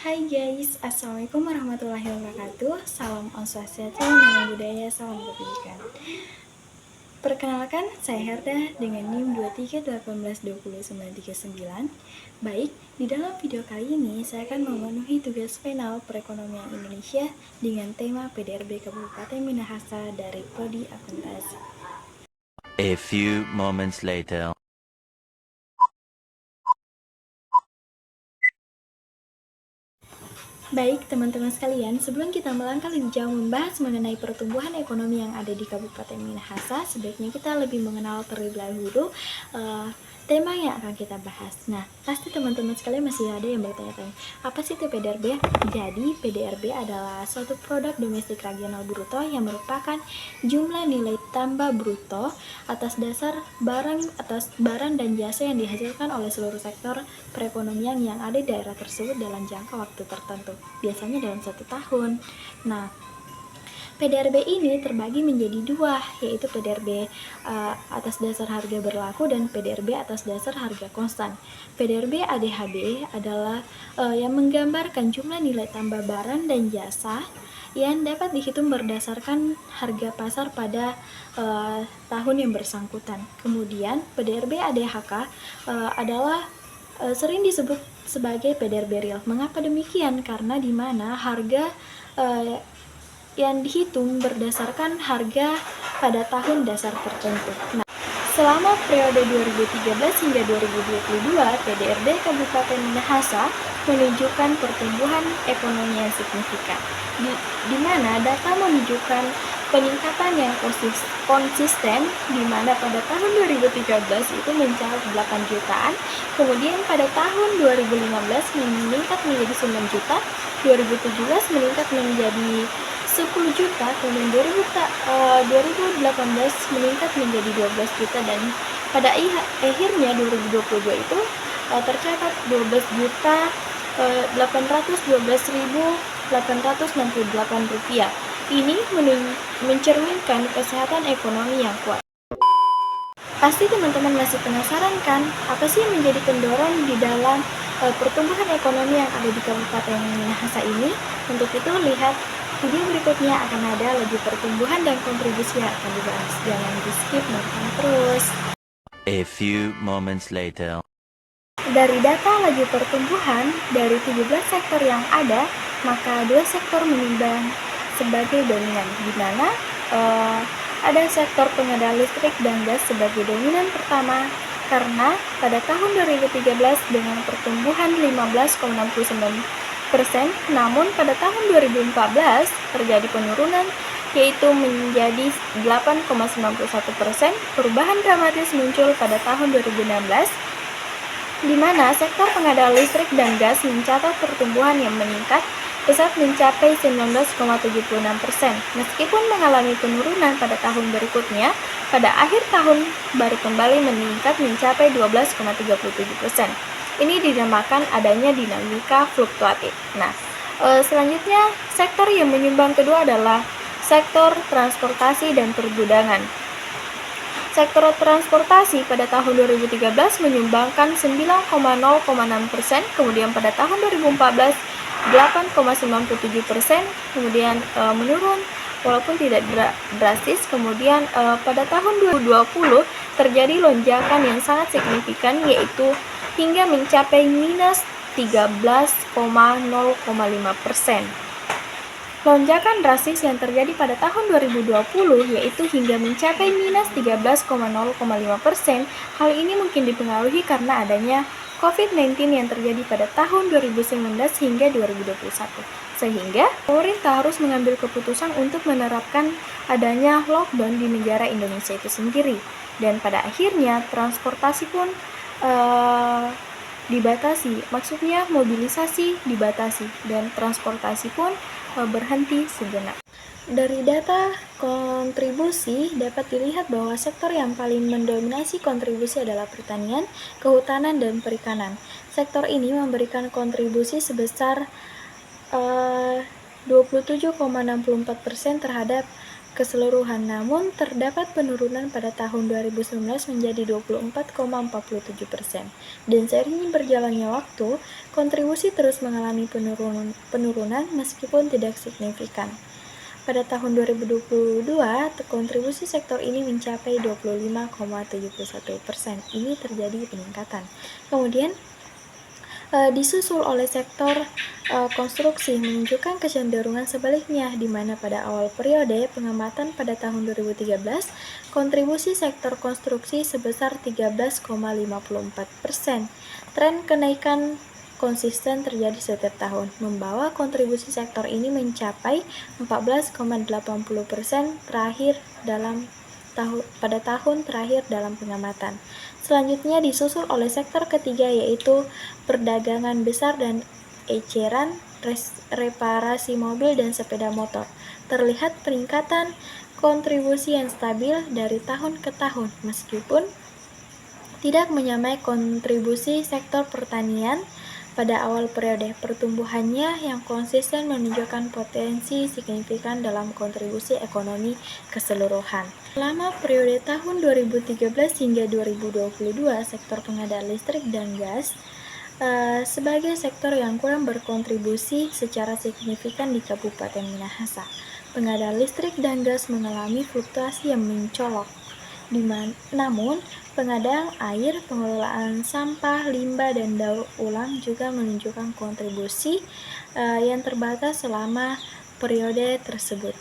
Hai guys, Assalamualaikum warahmatullahi wabarakatuh. Salam Om Swastiastu, Namo Buddhaya, salam kebajikan. Perkenalkan, saya Herda dengan NIM 23182099. Baik, di dalam video kali ini saya akan memenuhi tugas final perekonomian Indonesia dengan tema PDRB Kabupaten Minahasa dari Prodi Akuntansi. A few moments later. Baik, teman-teman sekalian, sebelum kita melangkah lebih jauh membahas mengenai pertumbuhan ekonomi yang ada di Kabupaten Minahasa, sebaiknya kita lebih mengenal terlebih dahulu tema yang akan kita bahas. Nah, pasti teman-teman sekalian masih ada yang bertanya-tanya, apa sih itu PDRB? Jadi, PDRB adalah suatu produk domestik regional bruto yang merupakan jumlah nilai tambah bruto atas barang dan jasa yang dihasilkan oleh seluruh sektor perekonomian yang ada di daerah tersebut dalam jangka waktu tertentu, biasanya dalam 1 tahun. Nah, PDRB ini terbagi menjadi dua, yaitu PDRB atas dasar harga berlaku dan PDRB atas dasar harga konstan. PDRB ADHB adalah yang menggambarkan jumlah nilai tambah barang dan jasa yang dapat dihitung berdasarkan harga pasar pada tahun yang bersangkutan. Kemudian PDRB ADHK adalah sering disebut sebagai PDRB real. Mengapa demikian? Karena di mana harga yang dihitung berdasarkan harga pada tahun dasar tertentu. Nah, selama periode 2013 hingga 2022, PDRB Kabupaten Minahasa menunjukkan pertumbuhan ekonomi yang signifikan, di mana data menunjukkan peningkatan yang konsisten, di mana pada tahun 2013 itu mencapai 8 jutaan, kemudian pada tahun 2015 meningkat menjadi 9 juta, 2017 meningkat menjadi 10 juta, kemudian 2018 meningkat menjadi 12 juta, dan pada akhirnya 2022 itu tercatat 12 juta 812.868 rupiah. Ini mencerminkan kesehatan ekonomi yang kuat. Pasti teman-teman masih penasaran kan, apa sih yang menjadi pendorong di dalam pertumbuhan ekonomi yang ada di Kabupaten Minahasa ini? Untuk itu lihat video berikutnya, akan ada laju pertumbuhan dan kontribusi yang akan dibahas. Jangan di skip, nonton terus. A few moments later. Dari data laju pertumbuhan dari 17 sektor yang ada, maka 2 sektor menyumbang sebagai dominan, di mana ada sektor pengendali listrik dan gas sebagai dominan pertama, karena pada tahun 2013 dengan pertumbuhan 15,69%, namun pada tahun 2014 terjadi penurunan, yaitu menjadi 8,91%. Perubahan dramatis muncul pada tahun 2016, di mana sektor pengadaan listrik dan gas mencatat pertumbuhan yang meningkat pesat mencapai 19,76%. Meskipun mengalami penurunan pada tahun berikutnya, pada akhir tahun baru kembali meningkat mencapai 12,37%. Ini dinamakan adanya dinamika fluktuatif. Nah, selanjutnya sektor yang menyumbang kedua adalah sektor transportasi dan pergudangan. Sektor transportasi pada tahun 2013 menyumbangkan 9,06%, kemudian pada tahun 2014 8,97%, kemudian menurun walaupun tidak drastis. Kemudian pada tahun 2020 terjadi lonjakan yang sangat signifikan, yaitu hingga mencapai minus 13,05%. Lonjakan drastis yang terjadi pada tahun 2020 yaitu hingga mencapai minus 13,05%. Hal ini mungkin dipengaruhi karena adanya COVID-19 yang terjadi pada tahun 2019 hingga 2021. Sehingga pemerintah harus mengambil keputusan untuk menerapkan adanya lockdown di negara Indonesia itu sendiri. Dan pada akhirnya transportasi pun dibatasi, maksudnya mobilisasi dibatasi dan transportasi pun berhenti sejenak. Dari data kontribusi dapat dilihat bahwa sektor yang paling mendominasi kontribusi adalah pertanian, kehutanan, dan perikanan. Sektor ini memberikan kontribusi sebesar 27,64% terhadap keseluruhan. Namun, terdapat penurunan pada tahun 2019 menjadi 24,47%. Dan seiring berjalannya waktu, kontribusi terus mengalami penurunan meskipun tidak signifikan. Pada tahun 2022, kontribusi sektor ini mencapai 25,71%. Ini terjadi peningkatan. Kemudian, disusul oleh sektor konstruksi menunjukkan kecenderungan sebaliknya, di mana pada awal periode pengamatan pada tahun 2013, kontribusi sektor konstruksi sebesar 13,54%. Tren kenaikan konsisten terjadi setiap tahun, membawa kontribusi sektor ini mencapai 14,80% pada tahun terakhir dalam pengamatan. Selanjutnya disusul oleh sektor ketiga, yaitu perdagangan besar dan eceran, reparasi mobil dan sepeda motor. Terlihat peningkatan kontribusi yang stabil dari tahun ke tahun, meskipun tidak menyamai kontribusi sektor pertanian pada awal periode. Pertumbuhannya yang konsisten menunjukkan potensi signifikan dalam kontribusi ekonomi keseluruhan. Selama periode tahun 2013 hingga 2022, sektor pengadaan listrik dan gas sebagai sektor yang kurang berkontribusi secara signifikan di Kabupaten Minahasa. Pengadaan listrik dan gas mengalami fluktuasi yang mencolok. Namun, pengadaan air, pengelolaan sampah, limbah, dan daur ulang juga menunjukkan kontribusi yang terbatas selama periode tersebut.